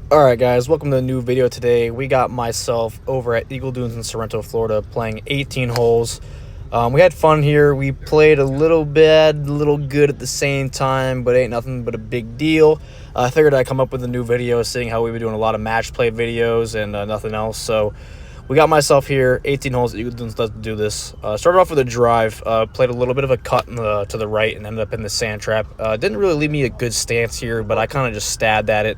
Alright guys, welcome to a new video today. We got myself over at Eagle Dunes in Sorrento, Florida, playing 18 holes. We had fun here. We played a little bad, a little good at the same time, but ain't nothing but a big deal. I figured I'd come up with a new video, seeing how we've been doing a lot of match play videos and nothing else. So we got myself here, 18 holes at Eagle Dunes. Let's do this. Started off with a drive, played a little bit of a cut to the right and ended up in the sand trap. Didn't really leave me a good stance here, but I kind of just stabbed at it.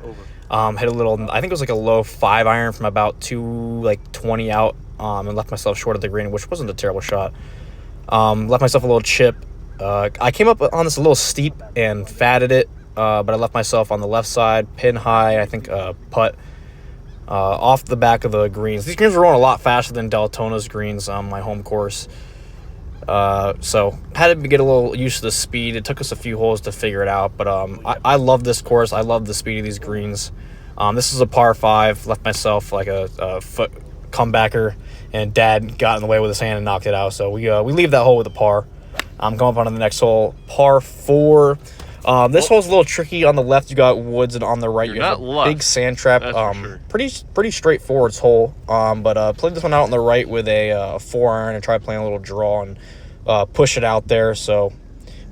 Hit a little, I think it was like a low 5-iron from about 220 out, and left myself short of the green, which wasn't a terrible shot. Left myself a little chip. I came up on this a little steep and fatted it, but I left myself on the left side, pin high, I think putt, off the back of the greens. These greens were going a lot faster than Deltona's greens on my home course. So had to get a little used to the speed. It took us a few holes to figure it out, but I love this course. I love the speed of these greens. This is a par 5. Left myself like a foot comebacker, and Dad got in the way with his hand and knocked it out. So we leave that hole with a par. I'm going up on to the next hole, par 4. This hole's a little tricky. On the left, you got woods, and on the right, you have a big sand trap. Pretty straightforward hole. But played this one out on the right with a 4-iron and tried playing a little draw and push it out there. So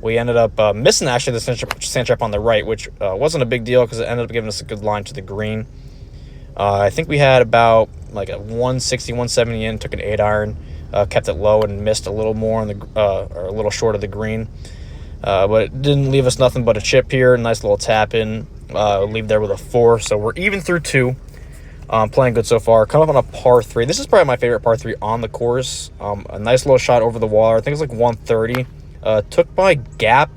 we ended up missing actually the sand trap on the right, which wasn't a big deal because it ended up giving us a good line to the green. I think we had about like a 160, 170 in, took an 8-iron, kept it low and missed a little more on the or a little short of the green. But it didn't leave us nothing but a chip here. Nice little tap in. Leave there with a 4. So we're even through 2. Playing good so far. Come up on a par 3. This is probably my favorite par 3 on the course. A nice little shot over the water. I think it's like 130. Took my gap.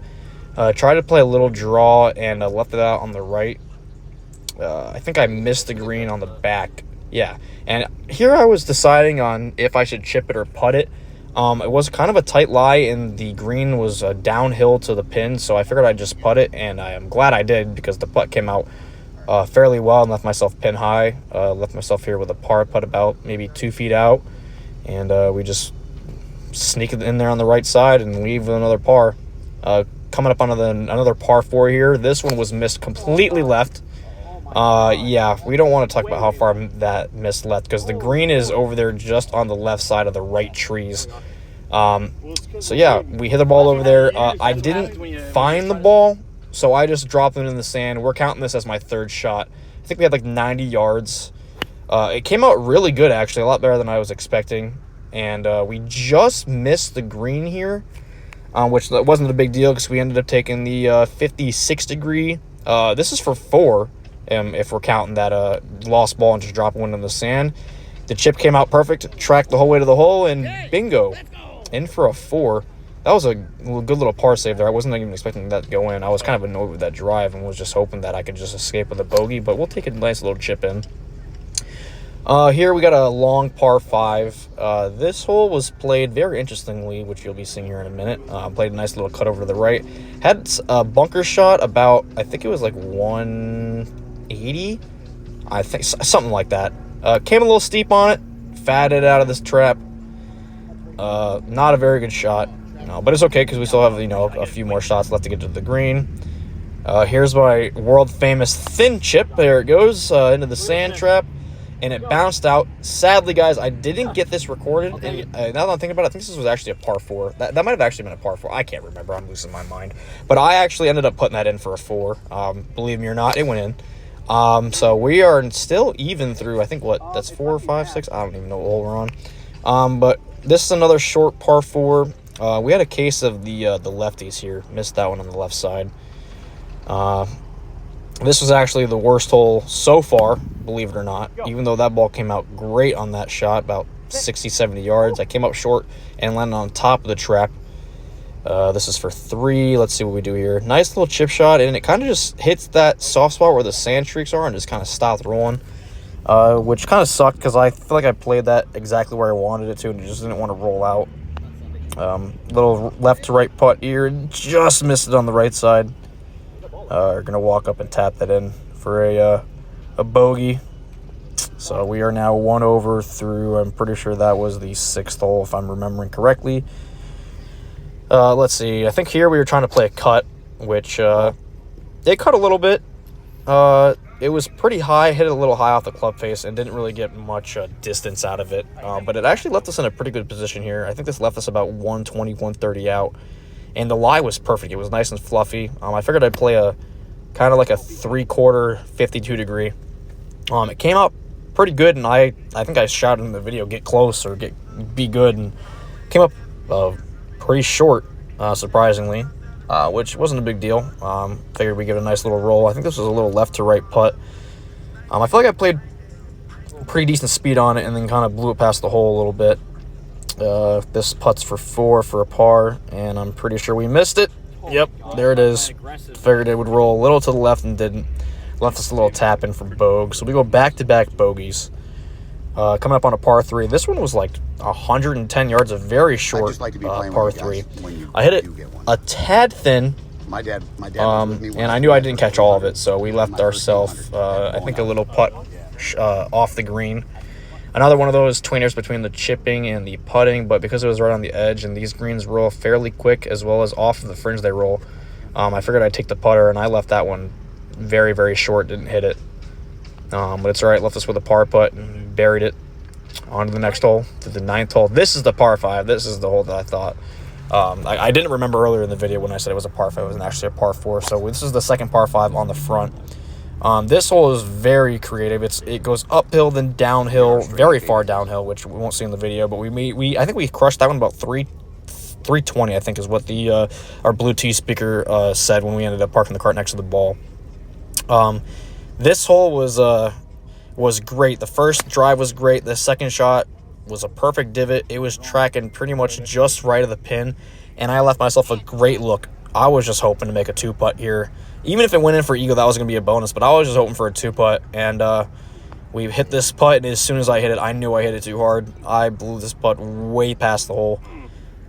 Tried to play a little draw and left it out on the right. I think I missed the green on the back. Yeah. And here I was deciding on if I should chip it or putt it. It was kind of a tight lie, and the green was downhill to the pin, so I figured I'd just putt it, and I am glad I did because the putt came out fairly well and left myself pin high. Left myself here with a par putt about maybe 2 feet out, and we just sneak it in there on the right side and leave with another par. Coming up on another par 4 here. This one was missed completely left. Yeah, we don't want to talk about how far that missed left because the green is over there just on the left side of the right trees. So yeah, we hit the ball over there. I didn't find the ball, so I just dropped it in the sand. We're counting this as my 3rd shot. I think we had like 90 yards. It came out really good, actually, a lot better than I was expecting. And we just missed the green here, which wasn't a big deal because we ended up taking the 56 degree. This is for 4. If we're counting that lost ball and just dropping one in the sand. The chip came out perfect, tracked the whole way to the hole, and bingo, in for a 4. That was a good little par save there. I wasn't even expecting that to go in. I was kind of annoyed with that drive and was just hoping that I could just escape with a bogey, but we'll take a nice little chip in. Here we got a long par 5. This hole was played very interestingly, which you'll be seeing here in a minute. Played a nice little cut over to the right. Had a bunker shot about, I think it was like 180, I think, something like that. Came a little steep on it, fatted out of this trap. Not a very good shot, but it's okay because we still have a few more shots left to get to the green. Here's my world famous thin chip. There it goes into the sand trap, and it bounced out. Sadly, guys, I didn't get this recorded, and now that I'm thinking about it, I think this was actually a par 4. That might have actually been a par 4. I can't remember. I'm losing my mind. But I actually ended up putting that in for a 4. Believe me or not, it went in. So we are still even through, I think, that's 4, 5, 6? I don't even know what hole we're on. But this is another short par 4. We had a case of the lefties here. Missed that one on the left side. This was actually the worst hole so far, believe it or not. Even though that ball came out great on that shot, about 60, 70 yards. I came up short and landed on top of the trap. This is for 3. Let's see what we do here. Nice little chip shot, and it kind of just hits that soft spot where the sand streaks are and just kind of stopped rolling, which kind of sucked because I feel like I played that exactly where I wanted it to and it just didn't want to roll out. Little left to right putt here, just missed it on the right side. We're going to walk up and tap that in for a bogey. So we are now 1 over through, I'm pretty sure that was the 6th hole, if I'm remembering correctly. Let's see. I think here we were trying to play a cut, which it cut a little bit. it was pretty high, hit it a little high off the club face, and didn't really get much distance out of it. But it actually left us in a pretty good position here. I think this left us about 120, 130 out. And the lie was perfect. It was nice and fluffy. I figured I'd play a kind of like a 3/4 52 degree. It came out pretty good, and I think I shouted in the video, get close or be good, and came up pretty short, surprisingly, which wasn't a big deal. Figured we'd give it a nice little roll. I think this was a little left to right putt. I feel like I played pretty decent speed on it and then kind of blew it past the hole a little bit. This putt's for 4 for a par, and I'm pretty sure we missed it. Yep, there it is. Figured it would roll a little to the left and didn't. Left us a little tap in for bogue. So we go back-to-back bogeys. Coming up on a par 3. This one was like 110 yards, a very short par 3. I hit it a tad thin. My dad was with me and I knew I didn't catch all of it, so we left ourselves, I think, a little putt off the green. Another one of those tweeners between the chipping and the putting, but because it was right on the edge and these greens roll fairly quick as well as off of the fringe they roll, I figured I'd take the putter, and I left that one very, very short, didn't hit it. But it's all right, left us with a par putt and buried it. On to the next hole, to the 9th hole. This is the par 5. This is the hole that I thought. I didn't remember earlier in the video when I said it was a par 5. It was actually a par 4. So this is the second par 5 on the front. This hole is very creative. It goes uphill, then downhill, very far downhill, which we won't see in the video. But I think we crushed that one about 320. I think is what the our Bluetooth speaker said when we ended up parking the cart next to the ball. This hole was great. The first drive was great. The second shot was a perfect divot. It was tracking pretty much just right of the pin, and I left myself a great look. I was just hoping to make a 2-putt here. Even if it went in for eagle, that was going to be a bonus, but I was just hoping for a 2-putt, and we hit this putt, and as soon as I hit it, I knew I hit it too hard. I blew this putt way past the hole.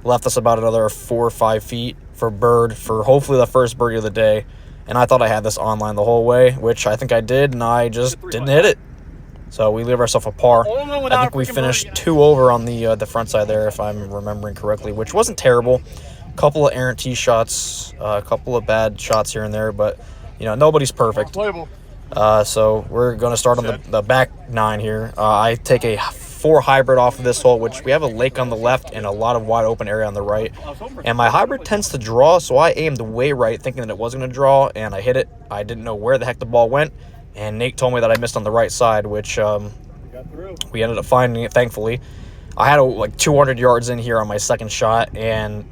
Left us about another 4 or 5 feet for bird, for hopefully the first birdie of the day, and I thought I had this online the whole way, which I think I did, and I just didn't hit it. So we leave ourselves a par. I think we finished 2 over on the front side there, if I'm remembering correctly, which wasn't terrible. Couple of errant tee shots, a couple of bad shots here and there, but nobody's perfect. So we're going to start on the back 9 here. I take a 4 hybrid off of this hole, which we have a lake on the left and a lot of wide open area on the right. And my hybrid tends to draw, so I aimed way right, thinking that it was going to draw, and I hit it. I didn't know where the heck the ball went, and Nate told me that I missed on the right side, which we ended up finding it, thankfully. I had like 200 yards in here on my second shot, and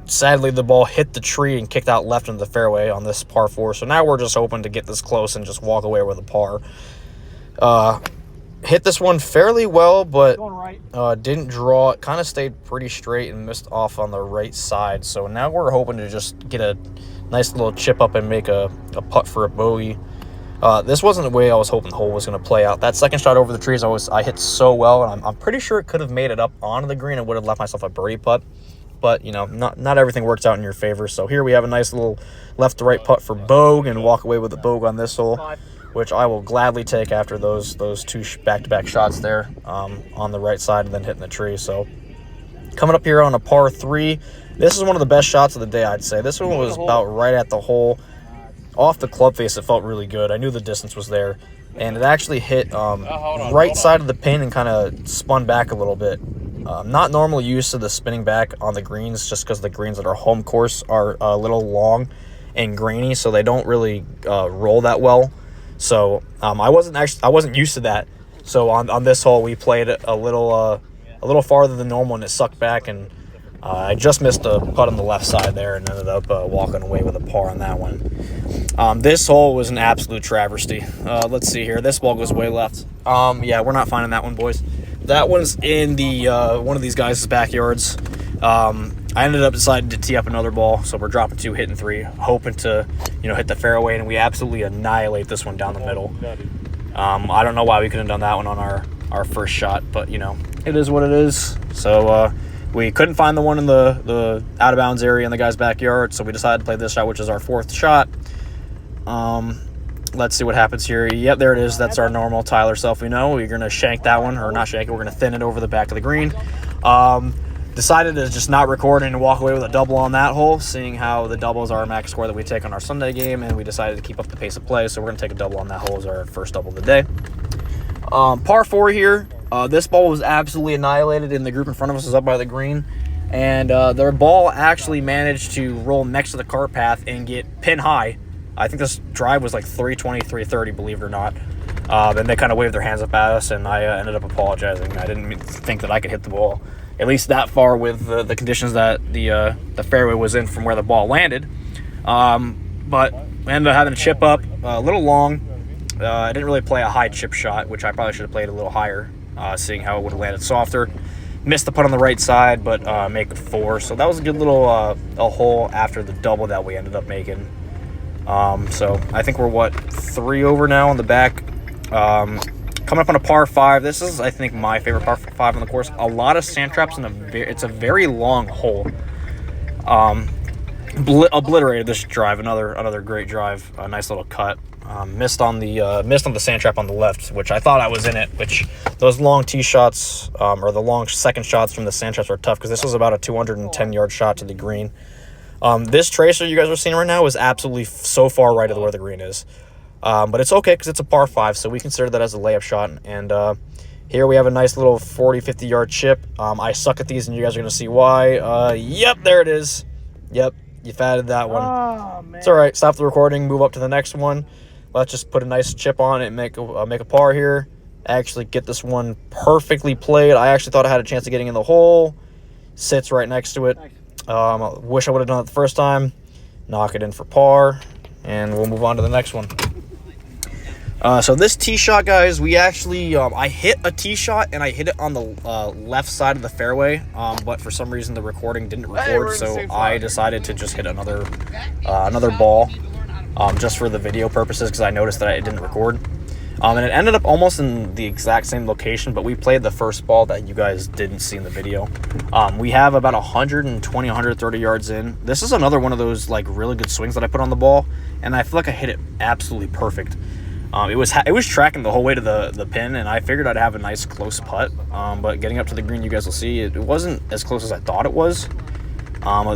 sadly, the ball hit the tree and kicked out left into the fairway on this par 4. So now we're just hoping to get this close and just walk away with a par. Hit this one fairly well, but didn't draw. It kind of stayed pretty straight and missed off on the right side. So now we're hoping to just get a nice little chip up and make a putt for a bogey. This wasn't the way I was hoping the hole was going to play out. That second shot over the trees, I hit so well, and I'm pretty sure it could have made it up onto the green and would have left myself a birdie putt. But, not everything works out in your favor. So here we have a nice little left to right putt for bogue and walk away with a bogue on this hole, which I will gladly take after those 2 back-to-back shots there on the right side and then hitting the tree. So coming up here on a par 3, this is one of the best shots of the day, I'd say. This one was about right at the hole. Off the club face, it felt really good. I knew the distance was there. And it actually hit right side of the pin and kind of spun back a little bit. Not normally used to the spinning back on the greens, just because the greens at our home course are a little long and grainy, so they don't really roll that well. So I wasn't used to that. So on this hole, we played a little farther than normal, and it sucked back, and I just missed a putt on the left side there and ended up walking away with a par on that one. This hole was an absolute travesty. Let's see here. This ball goes way left. Yeah, we're not finding that one, boys. That one's in the one of these guys' backyards. I ended up deciding to tee up another ball, so we're dropping 2, hitting 3, hoping to hit the fairway, and we absolutely annihilate this one down the middle. I don't know why we couldn't have done that one on our first shot, but it is what it is. So we couldn't find the one in the out of bounds area in the guy's backyard, so we decided to play this shot, which is our 4th shot. Let's see what happens here. Yep, there it is. That's our normal Tyler self. We're going to shank that one, or not shank it. We're going to thin it over the back of the green. decided to just not record and walk away with a double on that hole, seeing how the doubles are our max score that we take on our Sunday game, and we decided to keep up the pace of play, so we're going to take a double on that hole as our first double of the day. Par 4 here. This ball was absolutely annihilated, and the group in front of us is up by the green. And their ball actually managed to roll next to the cart path and get pin high. I think this drive was like 320, 330, believe it or not. And they kind of waved their hands up at us, and I ended up apologizing. I didn't think that I could hit the ball at least that far with the conditions that the fairway was in from where the ball landed. But we ended up having to chip up a little long. I didn't really play a high chip shot, which I probably should have played a little higher, seeing how it would have landed softer. Missed the putt on the right side, but make it 4. So that was a good little a hole after the double that we ended up making. So I think we're 3 over now on the back. Coming up on a par 5. This is, I think, my favorite par 5 on the course. A lot of sand traps it's a very long hole. Obliterated this drive. Another great drive. A nice little cut. Missed on the sand trap on the left, which I thought I was in it. Which those long tee shots or the long second shots from the sand traps are tough because this was about a 210-yard shot to the green. This tracer you guys are seeing right now is absolutely so far right of where the green is. But it's okay because it's a par 5, so we consider that as a layup shot. And here we have a nice little 40, 50-yard chip. I suck at these, and you guys are going to see why. Yep, there it is. Yep, you fatted that one. Oh, man. It's all right. Stop the recording. Move up to the next one. Let's just put a nice chip on it and make a par here. Actually get this one perfectly played. I actually thought I had a chance of getting in the hole. Sits right next to it. Wish I would have done it the first time. Knock it in for par, and we'll move on to the next one. So this tee shot, guys, we actually, I hit a tee shot, and I hit it on the left side of the fairway, but for some reason the recording didn't record, so I decided to just hit another ball, just for the video purposes, because I noticed that it didn't record. And it ended up almost in the exact same location, but we played the first ball that you guys didn't see in the video. We have about 120, 130 yards in. This is another one of those like really good swings that I put on the ball, and I feel like I hit it absolutely perfect. It was tracking the whole way to the pin, and I figured I'd have a nice close putt. But getting up to the green, you guys will see, it wasn't as close as I thought it was.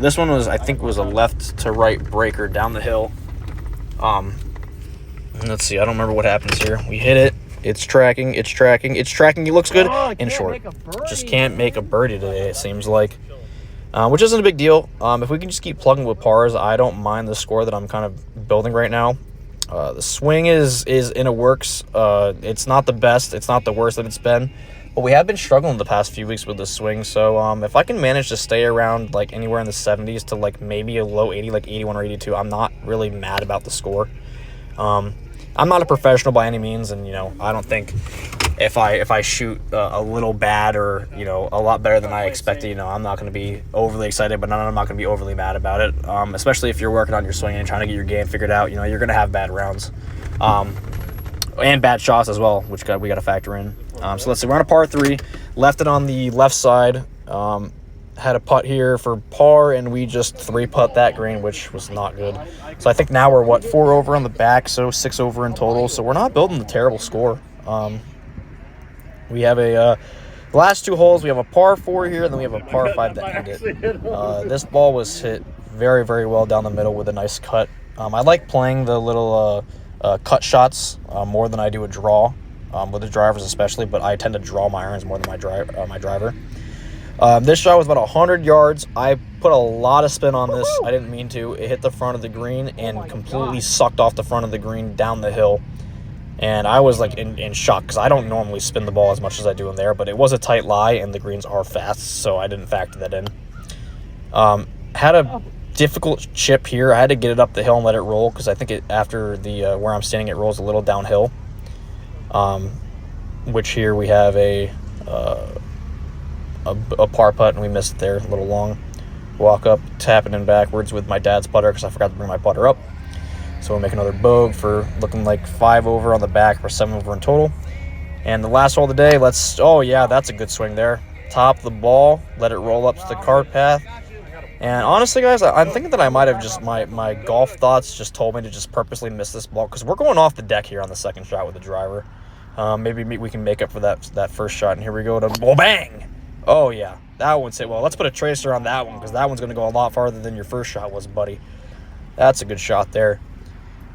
This one was, I think, was a left to right breaker down the hill. Let's see, I don't remember what happens here. We hit it. It's tracking. It looks good. In short, just can't make a birdie today, it seems like. Which isn't a big deal. If we can just keep plugging with pars, I don't mind the score that I'm kind of building right now. The swing is in a works. It's not the best. It's not the worst that it's been. But we have been struggling the past few weeks with the swing. So if I can manage to stay around like anywhere in the 70s to like maybe a low 80, like 81 or 82, I'm not really mad about the score. I'm not a professional by any means, and I don't think if I shoot a little bad or a lot better than I expected, I'm not going to be overly excited, but I'm not going to be overly mad about it. Especially if you're working on your swing and trying to get your game figured out, you're going to have bad rounds, and bad shots as well, which we got to factor in. So let's see, we're on a par 3, left it on the left side. Had a putt here for par, and we just 3-putt that green, which was not good. So I think now we're 4 over on the back, so 6 over in total. So we're not building a terrible score. We have the last 2 holes. We have a par 4 here, and then we have a par 5 that end it. This ball was hit very, very well down the middle with a nice cut. I like playing the little cut shots more than I do a draw, with the drivers especially, but I tend to draw my irons more than my driver. This shot was about 100 yards. I put a lot of spin on this. I didn't mean to. It hit the front of the green and completely sucked off the front of the green down the hill. And I was like in shock because I don't normally spin the ball as much as I do in there, but it was a tight lie and the greens are fast, so I didn't factor that in. Had a difficult chip here. I had to get it up the hill and let it roll because I think after the where I'm standing, it rolls a little downhill. Which here we have a par putt, and we missed it there, a little long. Walk up, tap it in backwards with my dad's putter because I forgot to bring my putter up. So we'll make another bogue for looking like 5 over on the back for 7 over in total. And the last hole of the day, oh yeah, that's a good swing there. Top the ball, let it roll up to the cart path. And honestly, guys, I'm thinking that I might have just, my golf thoughts just told me to just purposely miss this ball because we're going off the deck here on the second shot with the driver. Maybe we can make up for that first shot. And here we go to bang. Oh, yeah. That one's hit well. Let's put a tracer on that one because that one's going to go a lot farther than your first shot was, buddy. That's a good shot there.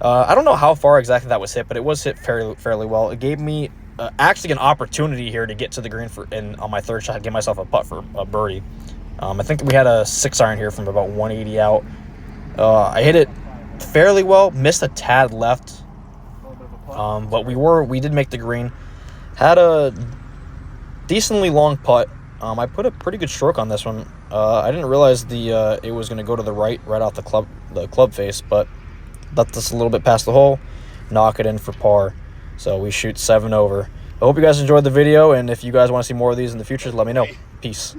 I don't know how far exactly that was hit, but it was hit fairly well. It gave me actually an opportunity here to get to the green on my third shot, give myself a putt for a birdie. I think we had a 6-iron here from about 180 out. I hit it fairly well, missed a tad left, but we did make the green. Had a decently long putt. I put a pretty good stroke on this one. I didn't realize it was going to go to the right off the club face, but let this a little bit past the hole, knock it in for par. So we shoot 7 over. I hope you guys enjoyed the video, and if you guys want to see more of these in the future, let me know. Peace.